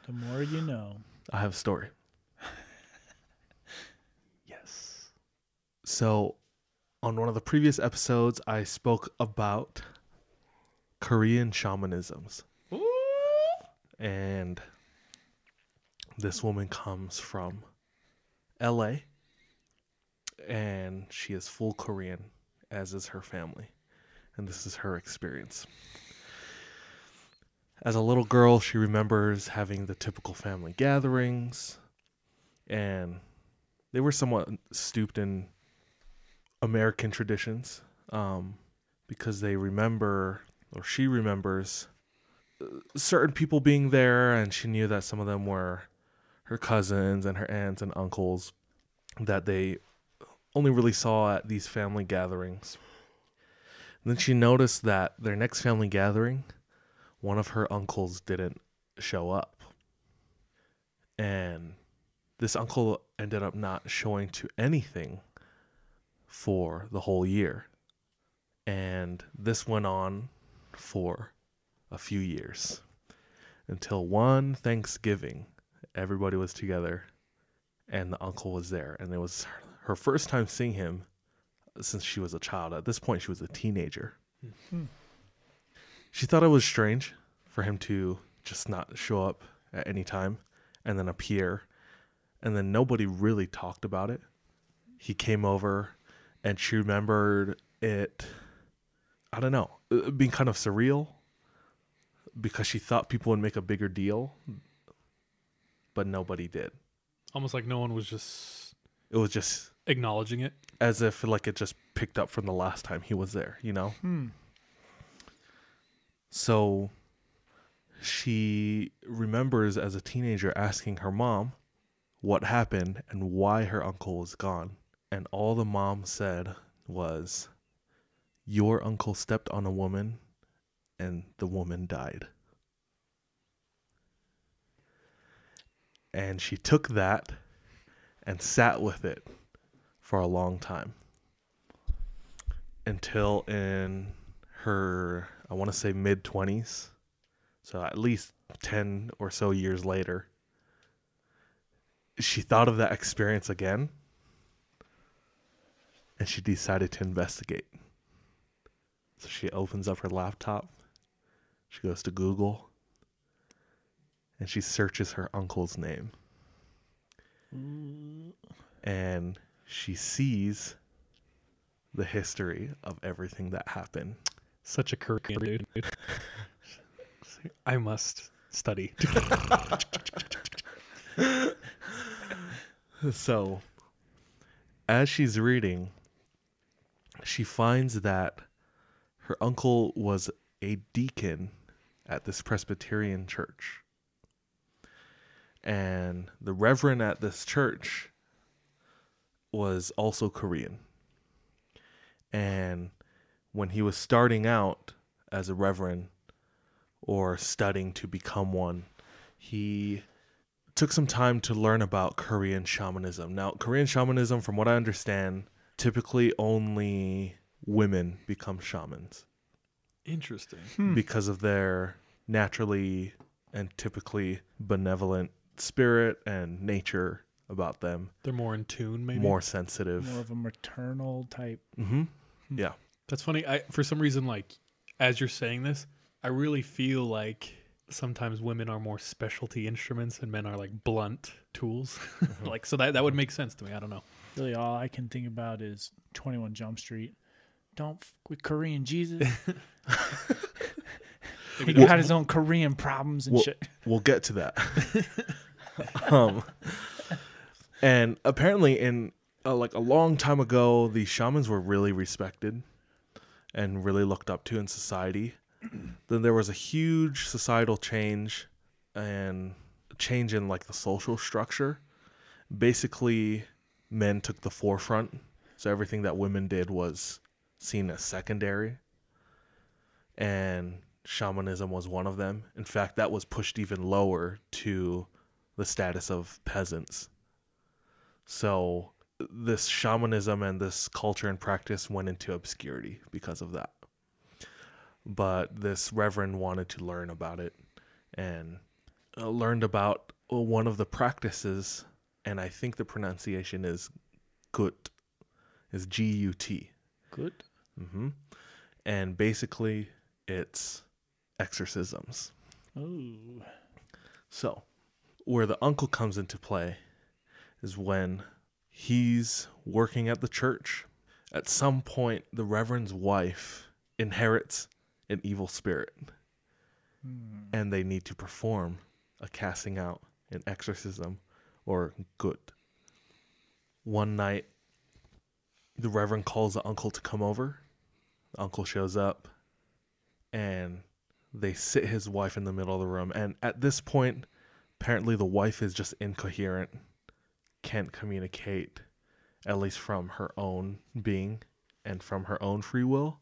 The more you know. I have a story. Yes. So, on one of the previous episodes, I spoke about Korean shamanisms. Ooh. And this woman comes from LA, and she is full Korean, as is her family. And this is her experience. As a little girl, she remembers having the typical family gatherings, and they were somewhat stooped in American traditions, because they remember, or she remembers, certain people being there, and she knew that some of them were her cousins and her aunts and uncles that they only really saw at these family gatherings. And then she noticed that their next family gathering, one of her uncles didn't show up. And this uncle ended up not showing to anything for the whole year. And this went on for a few years until one Thanksgiving, everybody was together and the uncle was there. And it was her first time seeing him since she was a child. At this point, she was a teenager. Mm-hmm. She thought it was strange for him to just not show up at any time and then appear. And then nobody really talked about it. He came over and she remembered it, I don't know, being kind of surreal because she thought people would make a bigger deal, but nobody did. Almost like no one was just... It was just... acknowledging it. As if like it just picked up from the last time he was there, you know? So she remembers as a teenager asking her mom what happened and why her uncle was gone. And all the mom said was, "Your uncle stepped on a woman and the woman died." And she took that and sat with it for a long time. Until in her, I want to say mid-20s, so at least 10 or so years later, she thought of that experience again, and she decided to investigate. So she opens up her laptop, she goes to Google, and she searches her uncle's name. And she sees the history of everything that happened. Such a Korean dude. I must study. So, as she's reading, she finds that her uncle was a deacon at this Presbyterian church. And the reverend at this church was also Korean. And when he was starting out as a reverend or studying to become one, he took some time to learn about Korean shamanism. Now, Korean shamanism, from what I understand, typically only women become shamans. Interesting. Because of their naturally and typically benevolent spirit and nature about them. They're more in tune, maybe? More sensitive. More of a maternal type. Mm-hmm. Yeah. That's funny. For some reason, like, as you're saying this, I really feel like sometimes women are more specialty instruments and men are like blunt tools. Mm-hmm. Like, so that would make sense to me. I don't know. Really, all I can think about is 21 Jump Street. Don't f with Korean Jesus. He got his own Korean problems and shit. We'll get to that. And apparently in like a long time ago, the shamans were really respected and really looked up to in society. Then there was a huge societal change and change in like the social structure. Basically, men took the forefront. So everything that women did was seen as secondary. And shamanism was one of them. In fact, that was pushed even lower to the status of peasants. So this shamanism and this culture and practice went into obscurity because of that. But this reverend wanted to learn about it and learned about one of the practices, and I think the pronunciation is gut, is Gut. Good. Mm-hmm. And basically, it's exorcisms. Oh. So, where the uncle comes into play is when he's working at the church. At some point, the reverend's wife inherits an evil spirit, and they need to perform a casting out, an exorcism, or gut. One night, the reverend calls the uncle to come over. The uncle shows up, and they sit his wife in the middle of the room. And at this point, apparently the wife is just incoherent, can't communicate, at least from her own being and from her own free will.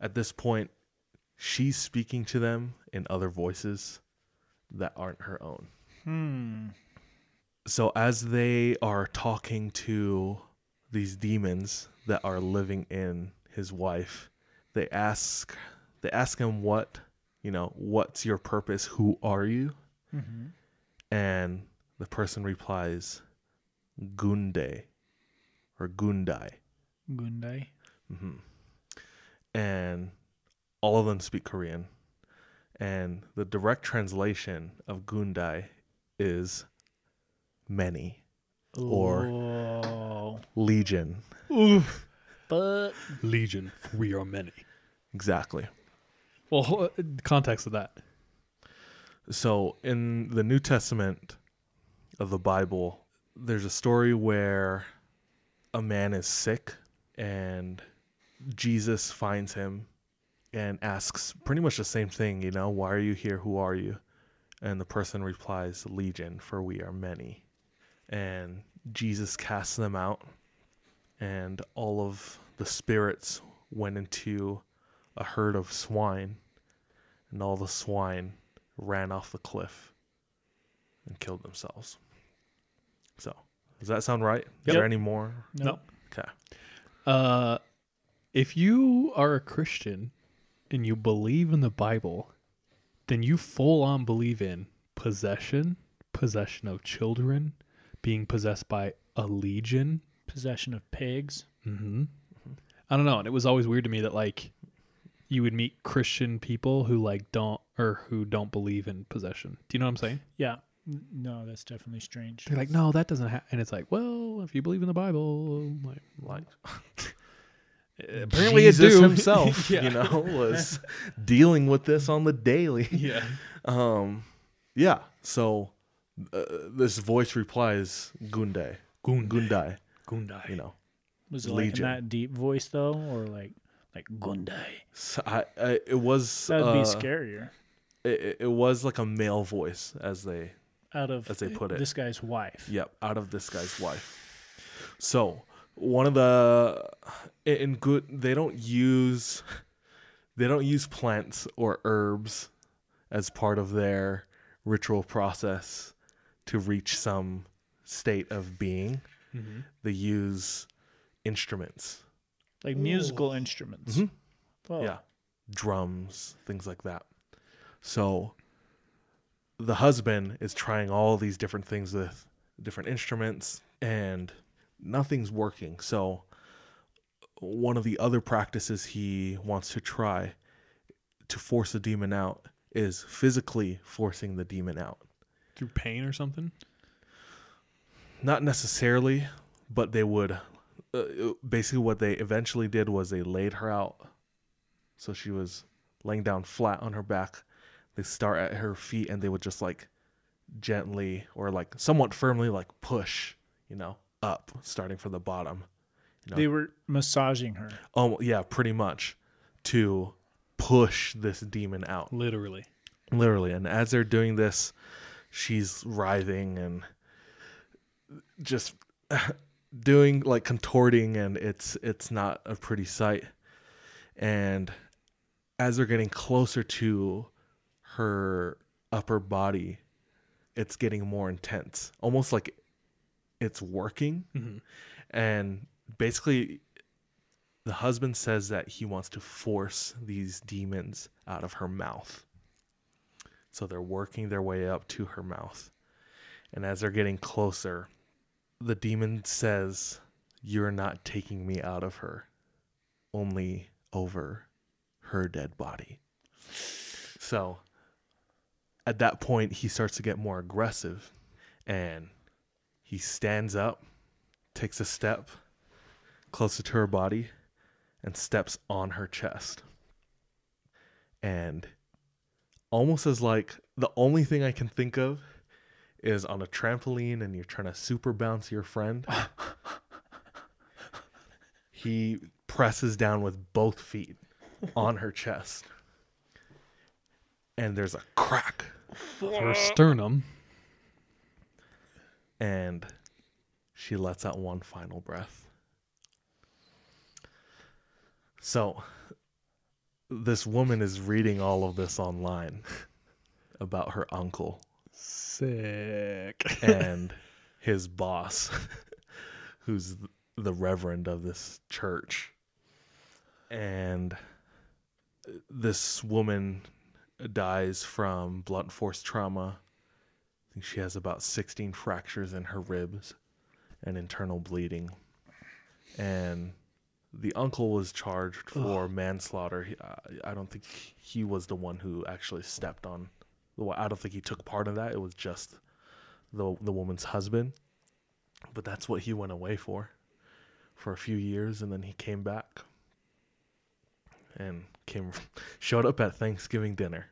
At this point, she's speaking to them in other voices that aren't her own. So as they are talking to these demons that are living in his wife, they ask him what's your purpose? Who are you? Mm-hmm. And the person replies, Gunde or Gundai. Gundai. Mm-hmm. And all of them speak Korean. And the direct translation of Gundai is many or Oh. legion. Oof. But Legion, we are many. Exactly. Well, context of that. So in the New Testament of the Bible, there's a story where a man is sick and Jesus finds him and asks pretty much the same thing, why are you here? Who are you? And the person replies, Legion, for we are many. And Jesus casts them out, and all of the spirits went into a herd of swine, and all the swine ran off the cliff and killed themselves. So, does that sound right? Is there any more? No. Okay. If you are a Christian and you believe in the Bible, then you full on believe in possession of children, being possessed by a legion, possession of pigs. Mm-hmm. I don't know. And it was always weird to me that like you would meet Christian people who don't believe in possession. Do you know what I'm saying? Yeah. No, that's definitely strange. They're like, no, that doesn't happen. And it's like, well, if you believe in the Bible, Like apparently Jesus it do. himself, Yeah. was dealing with this on the daily. Yeah. Yeah. So this voice replies, Gundai. Gundai. Was it Legion. like in that deep voice though, or like Gundai? So it was That would be scarier. It was like a male voice as they put it. This guy's wife. Yep, out of this guy's wife. So one of the they don't use plants or herbs as part of their ritual process to reach some state of being. Mm-hmm. They use instruments. Like musical instruments. Mm-hmm. Oh. Yeah. Drums, things like that. So the husband is trying all these different things with different instruments and nothing's working. So one of the other practices he wants to try to force a demon out is physically forcing the demon out. Through pain or something? Not necessarily, but they would basically what they eventually did was they laid her out. So she was laying down flat on her back. They start at her feet and they would just like gently or like somewhat firmly like push, up, starting from the bottom. They were massaging her. Oh yeah, pretty much to push this demon out. Literally. And as they're doing this, she's writhing and just doing like contorting, and it's not a pretty sight. And as they're getting closer to her upper body, it's getting more intense, almost like it's working. Mm-hmm. And basically the husband says that he wants to force these demons out of her mouth. So they're working their way up to her mouth. And as they're getting closer, the demon says, "You're not taking me out of her, only over her dead body." So at that point, he starts to get more aggressive, and he stands up, takes a step closer to her body, and steps on her chest. And almost as like the only thing I can think of is on a trampoline and you're trying to super bounce your friend. He presses down with both feet on her chest. And there's a crack. Her sternum. And she lets out one final breath. So this woman is reading all of this online about her uncle Sick. and his boss, who's the reverend of this church. And this woman dies from blunt force trauma. I think she has about 16 fractures in her ribs and internal bleeding. And the uncle was charged for manslaughter. I don't think he was the one who actually stepped on. I don't think he took part in that. It was just the woman's husband. But that's what he went away for a few years, and then he came back and showed up at Thanksgiving dinner.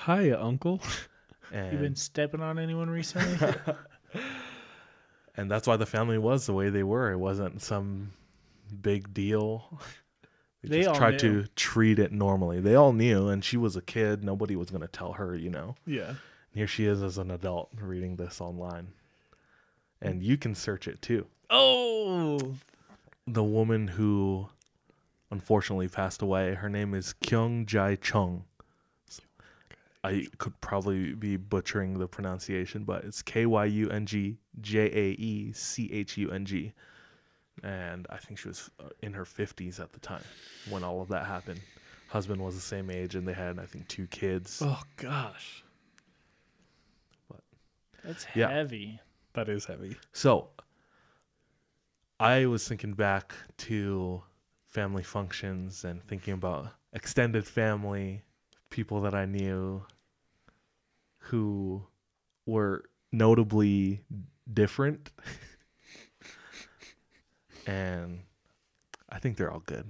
Hiya, uncle. And You been stepping on anyone recently? and that's why the family was the way they were. It wasn't some big deal. They They just all tried knew. to treat it normally. They all knew, and she was a kid. Nobody was going to tell her, Yeah. And here she is as an adult reading this online. And you can search it too. Oh. The woman who unfortunately passed away, her name is Kyung Jae Chung. I could probably be butchering the pronunciation, but it's KYUNGJAECHUNG. And I think she was in her 50s at the time when all of that happened. Husband was the same age, and they had, I think, 2 kids. Oh, gosh. That's Yeah. heavy. That is heavy. So I was thinking back to family functions and thinking about extended family, people that I knew who were notably different. And I think they're all good.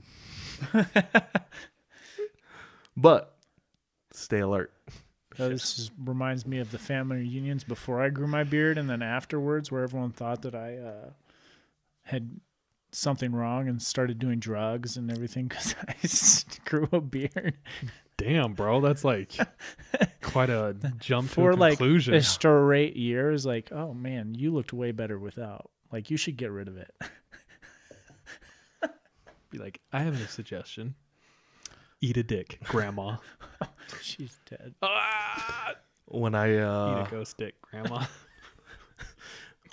But stay alert. This reminds me of the family reunions before I grew my beard, and then afterwards, where everyone thought that I had something wrong and started doing drugs and everything because I grew a beard. Damn, bro. That's like quite a jump to For a like conclusion. a straight year, is like, oh man, you looked way better without. Like, you should get rid of it. Be like, I have a suggestion. Eat a dick, grandma. She's dead. When I Eat a ghost dick, grandma.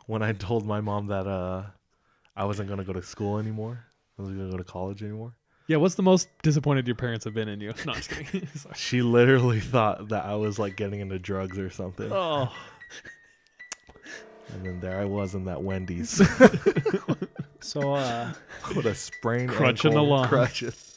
when I told my mom that I wasn't going to go to school anymore, I wasn't going to go to college anymore, Yeah, what's the most disappointed your parents have been in you? No, I'm just kidding. Sorry. she literally thought that I was like getting into drugs or something. Oh. And then there I was in that Wendy's So, with a sprained Crutching ankle, along. crutches.